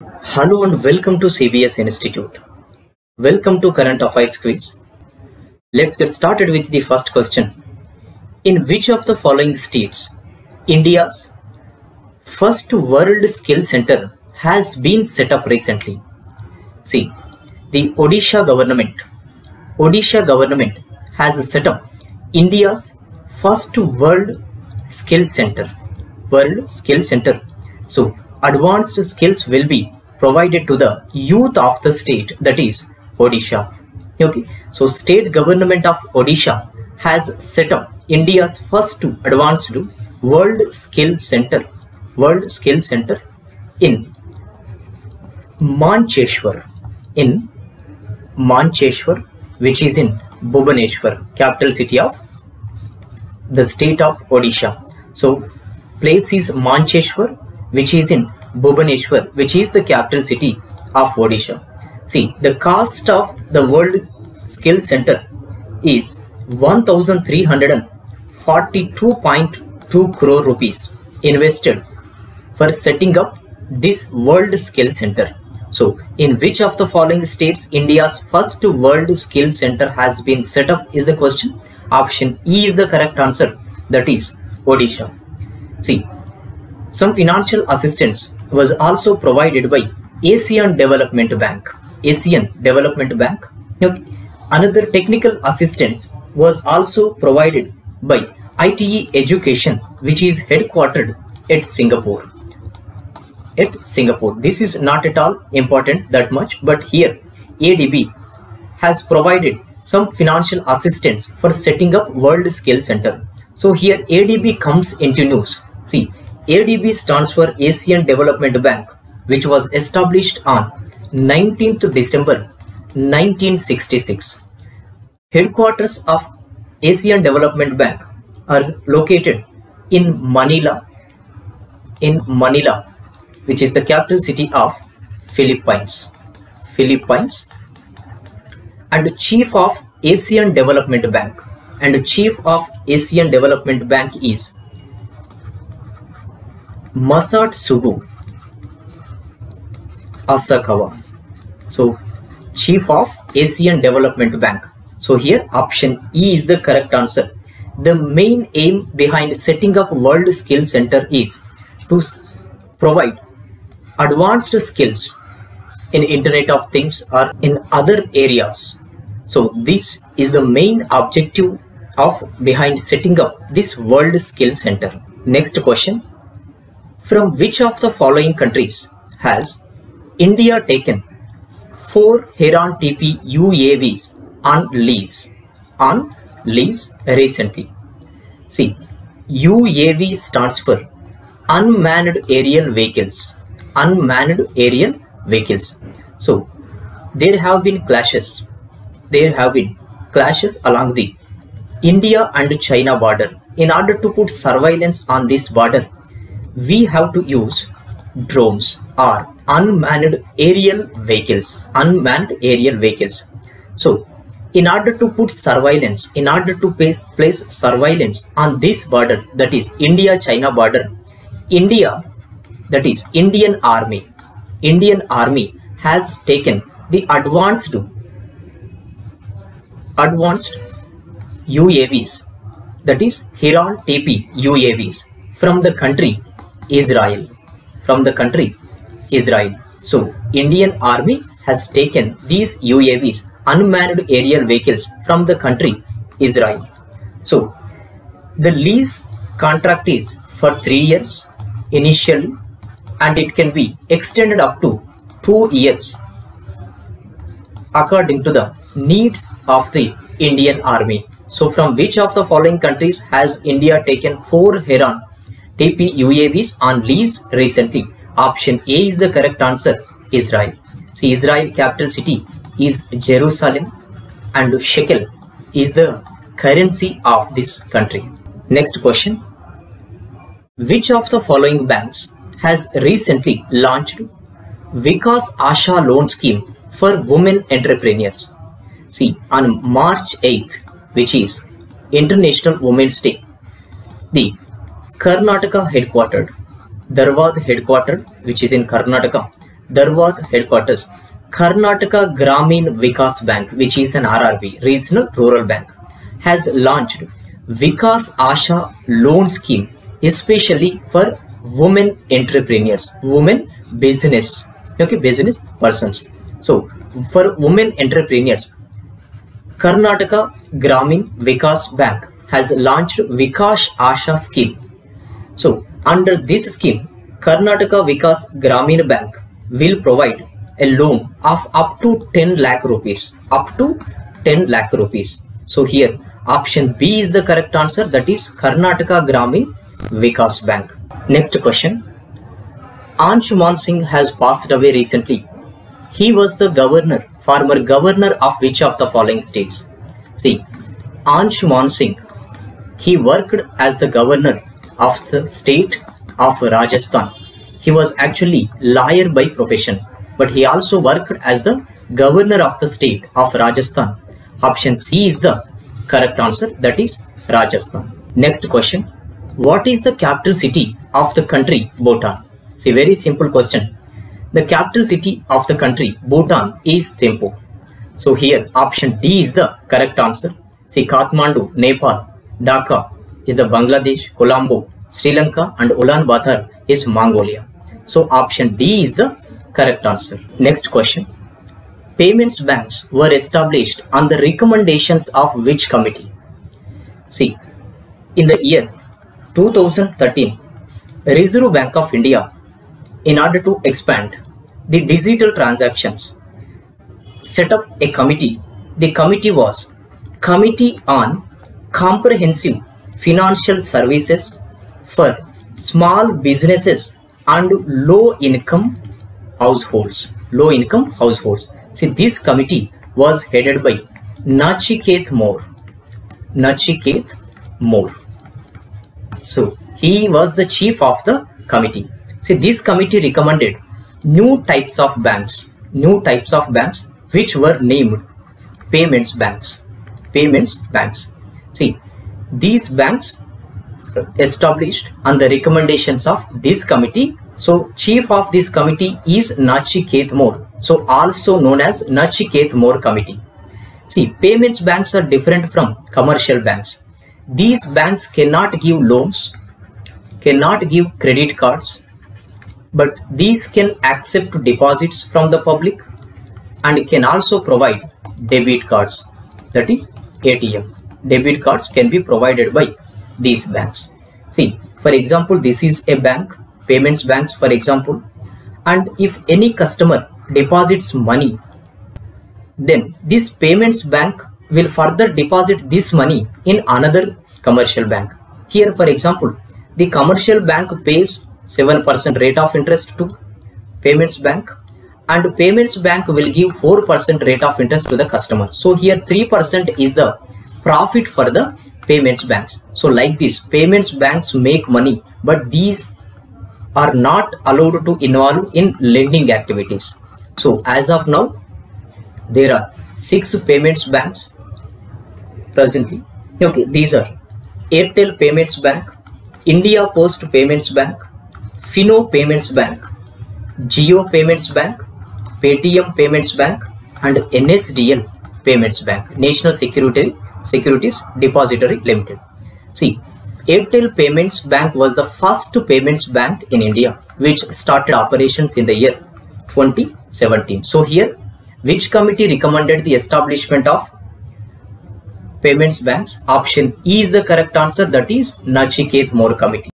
Hello and welcome to CBS Institute. Welcome to Current Affairs Quiz. Let's get started with the first question. In which of the following states India's first World Skill Center has been set up recently? See, the Odisha government has set up India's first World Skill Center. So advanced skills will be provided to the youth of the state, that is Odisha. Okay, so state government of Odisha has set up India's first advanced World Skill Center in Mancheshwar, which is in Bhubaneswar, capital city of the state of Odisha. So place is Mancheshwar, which is in Bhubaneswar, which is the capital city of Odisha. See, the cost of the World Skill Center is 1,342.2 crore rupees invested for setting up this World Skill Center. So, in which of the following states India's first World Skill Center has been set up is the question. Option E is the correct answer, that is Odisha. See, some financial assistance was also provided by Asian Development Bank. Okay. Another technical assistance was also provided by ITE Education, which is headquartered at Singapore. This is not at all important that much, but here ADB has provided some financial assistance for setting up World Skill Center. So here ADB comes into news. See, ADB stands for Asian Development Bank, which was established on 19th December 1966. Headquarters of Asian Development Bank are located in Manila, which is the capital city of Philippines. And the chief of Asian Development Bank is Masatsugu Asakawa. So chief of Asian Development Bank. So here option E is the correct answer. The main aim behind setting up World Skill Center is to provide advanced skills in Internet of Things or in other areas. So this is the main objective of behind setting up this World Skill Center. Next question. From which of the following countries has India taken 4 Heron TP UAVs on lease recently? See, UAV stands for unmanned aerial vehicles. So there have been clashes along the India and China border. In order to put surveillance on this border, we have to use drones or unmanned aerial vehicles. So in order to put surveillance, place surveillance on this border, that is India-China border, Indian Army has taken the advanced UAVs, that is Heron TP UAVs from the country Israel. So Indian Army has taken these UAVs, unmanned aerial vehicles, from the country Israel. So the lease contract is for 3 years initially, and it can be extended up to 2 years according to the needs of the Indian Army. So from which of the following countries has India taken 4 Heron TP UAVs on lease recently? Option A is the correct answer, Israel. See, Israel capital city is Jerusalem and shekel is the currency of this country. Next question. Which of the following banks has recently launched Vikas Asha loan scheme for women entrepreneurs? See, on March 8th, which is International Women's Day, the Karnataka headquartered, Dharwad headquartered, which is in Karnataka, Dharwad headquarters, Karnataka Gramin Vikas Bank, which is an RRB, Regional Rural Bank, has launched Vikas Asha loan scheme, especially for women entrepreneurs, women business, okay, business persons. So for women entrepreneurs, Karnataka Gramin Vikas Bank has launched Vikas Asha scheme. So under this scheme, Karnataka Vikas Gramin Bank will provide a loan of up to 10 lakh rupees, up to 10 lakh rupees. So here option B is the correct answer, that is Karnataka Gramin Vikas Bank. Next question. Anshuman Singh has passed away recently. He was the governor, former governor of which of the following states? See, Anshuman Singh, he worked as the governor of the state of Rajasthan. He was actually lawyer by profession, but he also worked as the governor of the state of Rajasthan. Option C is the correct answer, that is Rajasthan. Next question. What is the capital city of the country Bhutan? See, very simple question. The capital city of the country Bhutan is Thimphu. So here option D is the correct answer. See, Kathmandu, Nepal, Dhaka is the Bangladesh, Colombo, Sri Lanka, and Ulaanbaatar is Mongolia. So option D is the correct answer. Next question. Payments banks were established on the recommendations of which committee? See, in the year 2013, Reserve Bank of India, in order to expand the digital transactions, set up a committee. The committee was Committee on Comprehensive Financial Services for Small Businesses and Low Income Households. See, this committee was headed by Nachiket More. So he was the chief of the committee. See, this committee recommended new types of banks which were named payments banks. See, these banks established on the recommendations of this committee. So chief of this committee is Nachiket More, so also known as Nachiket More committee. See, payments banks are different from commercial banks. These banks cannot give loans, cannot give credit cards, but these can accept deposits from the public and can also provide debit cards, that is ATM. Debit cards can be provided by these banks. See, for example, this is a bank, payments banks for example, and if any customer deposits money, then this payments bank will further deposit this money in another commercial bank. Here for example, the commercial bank pays 7% rate of interest to payments bank, and payments bank will give 4% rate of interest to the customer. So here 3% is the profit for the payments banks. So like this, payments banks make money, but these are not allowed to involve in lending activities. So as of now, there are 6 payments banks presently. Okay, these are Airtel Payments Bank, India Post Payments Bank, Fino Payments Bank, Jio Payments Bank, Paytm Payments Bank, and NSDL Payments Bank, National Securities Depository Limited. See, Airtel Payments Bank was the first payments bank in India which started operations in the year 2017. So here, which committee recommended the establishment of payments banks? Option E is the correct answer, that is Nachiket More committee.